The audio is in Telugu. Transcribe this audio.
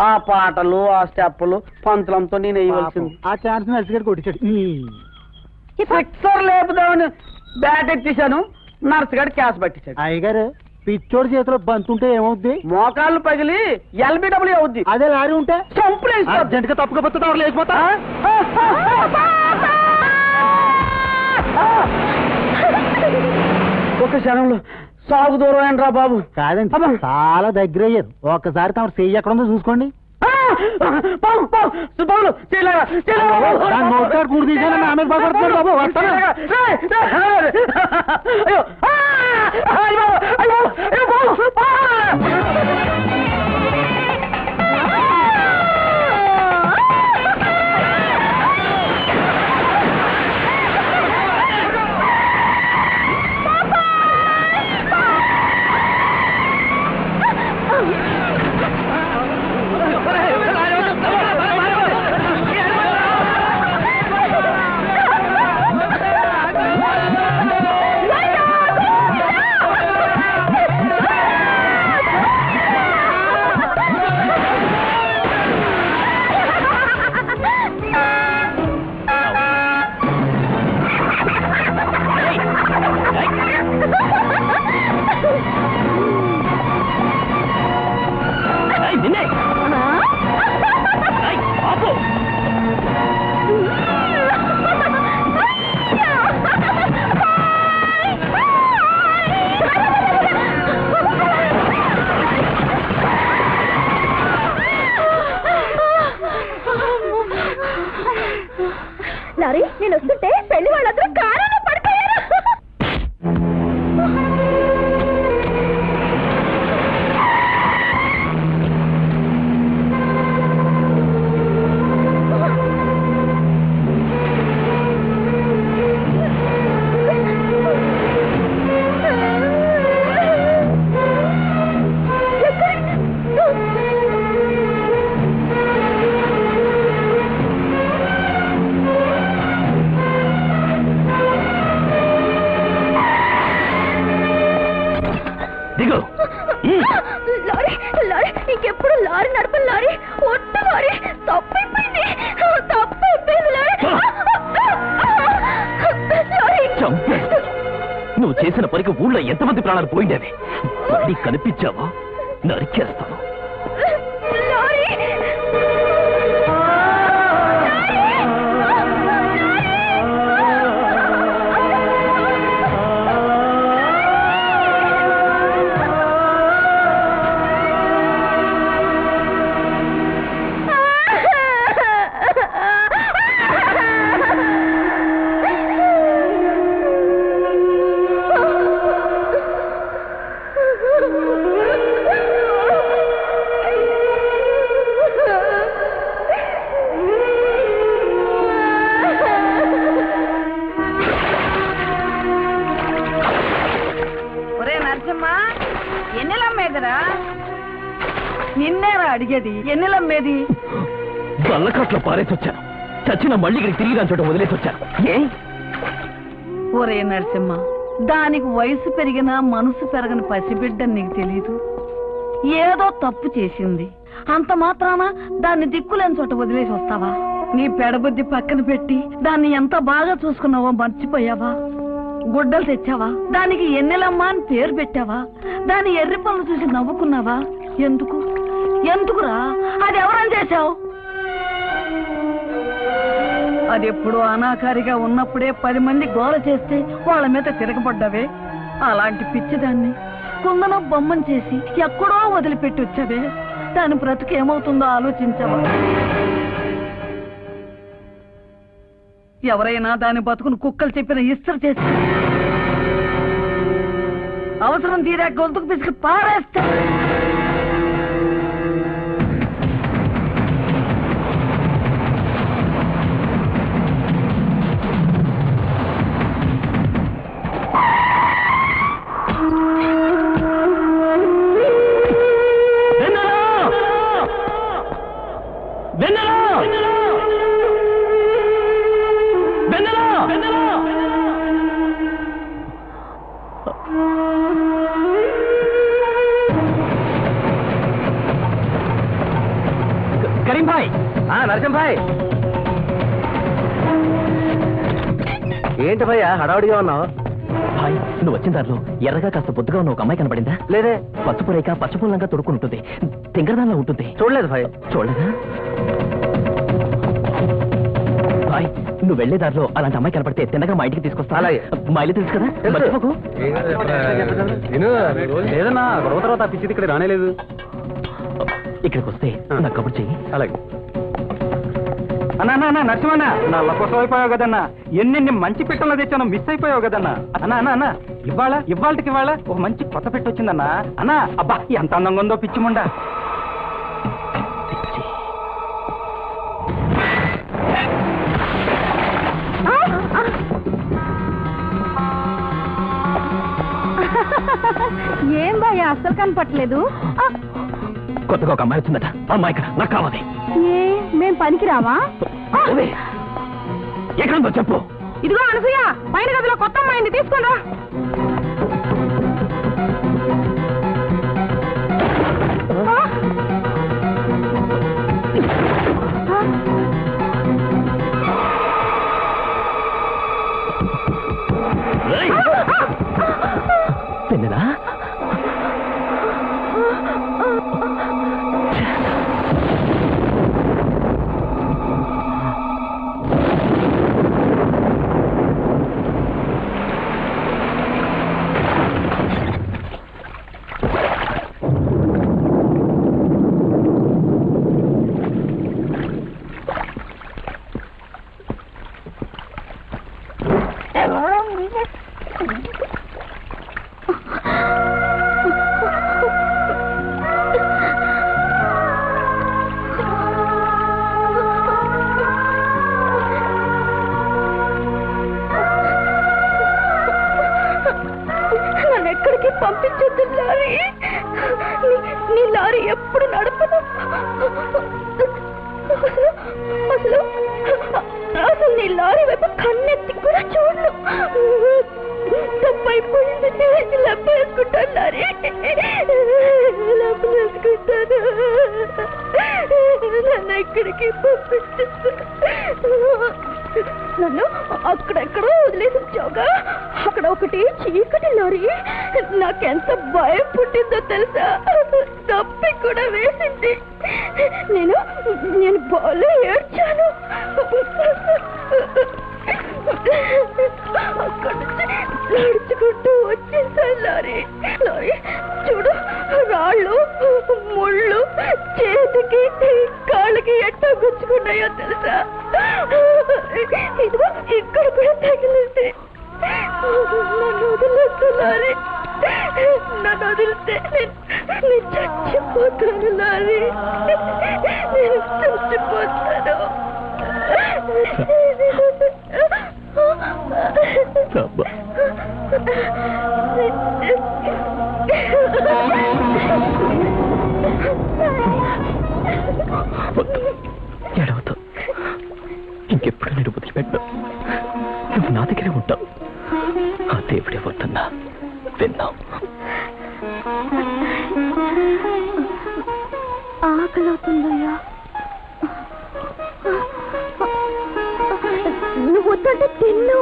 ఆ పాటలు ఆ స్టెప్పులు పంతులంతో నేను వేయవలసింది. ఆ ఛాన్స్ నర్సుగారు కొట్టించాడు. సిక్సర్ లేపుదామని బ్యాట్ ఎత్తేసాను, నర్సు గారు క్యాష్ పట్టించాడు. అయ్యగారు పిచ్చోడి చేతిలో బంతుంటే ఏమవుద్ది? మోకాళ్ళు పగిలి ఎల్బిడబ్ల్యూ అవుద్ది. అదే లారీ ఉంటే చంపులు అర్జెంట్గా తప్పుకపోతే లేకపోతా. ఒక క్షణంలో సాగు దూరం అయిన రా బాబు. కాదండి, చాలా దగ్గర అయ్యారు. ఒక్కసారి తమ చెయ్యి ఎక్కడ ఉందో చూసుకోండి. లారీ నేను వస్తుంటే పెళ్లి వాళ్ళందరూ కారాలో పడిపోయారు. లారీ లారీ ఇంకెప్పుడు లారీ నడపను లారీ. ఒట్టు లారీ, తప్పైపోయింది లారీ. నువ్వు చేసిన పనికి ఊళ్ళో ఎంతమంది ప్రాణాలు పోయిండేవి. మళ్ళీ కనిపించావా నరికేస్తాను. ఎన్నెలమ్మేదిరా? నిన్నేరా అడిగేది, ఎన్నెలమ్మేది? బల్లకట్లో పారేసి వచ్చాను. చచ్చిన మళ్ళీ ఇక్కడికి తిరిగి దాని చోట వదిలేసి వచ్చాను. ఒరే నరసింహ, దానికి వయసు పెరిగినా మనసు పెరగని పసిబిడ్డని నీకు తెలీదు. ఏదో తప్పు చేసింది అంత మాత్రాన దాన్ని దిక్కులేని చోట వదిలేసి వస్తావా? నీ పెడబుద్ధి పక్కన పెట్టి దాన్ని ఎంత బాగా చూసుకున్నావో మర్చిపోయావా? గుడ్డలు తెచ్చావా? దానికి ఎన్నెలమ్మ అని పేరు పెట్టావా? దాని ఎర్రి పనులు చూసి నవ్వుకున్నావా? ఎందుకురా? అది ఎవరని చేశావు? అది ఎప్పుడో అనాకారిగా ఉన్నప్పుడే 10 మంది గోల చేస్తే వాళ్ళ మీద తిరగబడ్డావే. అలాంటి పిచ్చిదాన్ని కుందన బొమ్మను చేసి ఎక్కడో వదిలిపెట్టి వచ్చావే. దాని బ్రతుకు ఏమవుతుందో ఆలోచించావా? ఎవరైనా దాని బతుకును కుక్కలు చెప్పిన ఇస్త్రీ చేసి అవసరం తీరా గొంతుకు పిసికి పారేస్తా. రహీంభాయ్, నరసింహాయ్ ఏంటి భయ్యా హడావుడిగా ఉన్నావు? భాయ్ నువ్వు వచ్చిన దారిలో ఎర్రగా కాస్త బొద్దుగా ఉన్న ఒక అమ్మాయి కనబడిందా? లేదే. పసుపు రేఖ పసుపులంగా తొడుక్కుని ఉంటుంది, తింగరదానిలో ఉంటుంది. చూడలేదు భయ్. చూడలేదా? భాయ్ నువ్వు వెళ్లే దారిలో అలాంటి అమ్మాయి కనపడితే తిన్నగా మా ఇంటికి తీసుకొస్తా. అలాగే. మా ఇల్లు తెలుసు కదా, మర్చిపోకు. లేదన్నా గొడవ తర్వాత పిచ్చిది ఇక్కడ రానేలేదు. ఇక్కడికి వస్తే నాకు కబుర్ చెయ్యి. అలాగే. అన్నా నరసింహన్న నా లకోసం అయిపోయావు కదన్నా, ఎన్నెన్ని మంచి పిట్టలు తెచ్చాను, మిస్ అయిపోయావు కదన్నా. అన్నా ఇవాళకి ఒక మంచి కొత్త పెట్ట వచ్చిందన్నా. అన్నా అబ్బా ఎంత అందంగా ఉందో పిచ్చిముండా. ఏం భయ్యా అస్సలు కనపట్లేదు. కొత్తగా ఒక అమ్మాయి వచ్చిందట, అమ్మాయి ఇక్కడ నాకు కావాలి. ఏ మేం పనికిరావా? ఎక్కడుందో చెప్పు. ఇదిగో అనసూయ, పైన గదిలో కొత్త అమ్మాయిని తీసుకురా. పెన్నెలా ఎక్కడికి పంపించొద్దు లారీ. నీ లారీ ఎప్పుడు నడపదు. అసలు నీ లారీ వైపు కన్నెత్తి కూడా చూడు. తప్పైపోయింది, లెప్పేసుకుంటాను లారీ, లెప్పేసుకుంటాను. నన్ను ఎక్కడికి పంపించొద్దు. నన్ను అక్కడెక్కడో వదిలేసి వచ్చావుగా, అక్కడ ఒకటి చీకటి లారీ. నాకెంత భయం పుట్టిందో తెలుసా, తప్పి కూడా వేసింది. నేను బాగా ఏడ్చాను. అక్కడి నుంచి నడుచుకుంటూ వచ్చేసాను లారీ. చూడు, రాళ్ళు ముళ్ళు చేతికి కాళ్ళకి ఎట్టా గుచ్చుకున్నాయో తెలుసా. ఇదిగో ఇక్కడ కూడా తగిలింది. నన్ను వదిలేస్తు లారీ, నన్ను వదిలితే నేను చచ్చిపోతాను లారీ, నేను చచ్చిపోతాను. ఏడవద్దు, ఇంకెప్పుడు నేను వదిలిపెట్టా. నువ్వు నా దగ్గరే ఉంటావు. ఆ దేవుడే వద్దన్నా విన్నావు. ఆకలవుతుందయ్యా. నువ్వు వద్దంటే తిన్ను.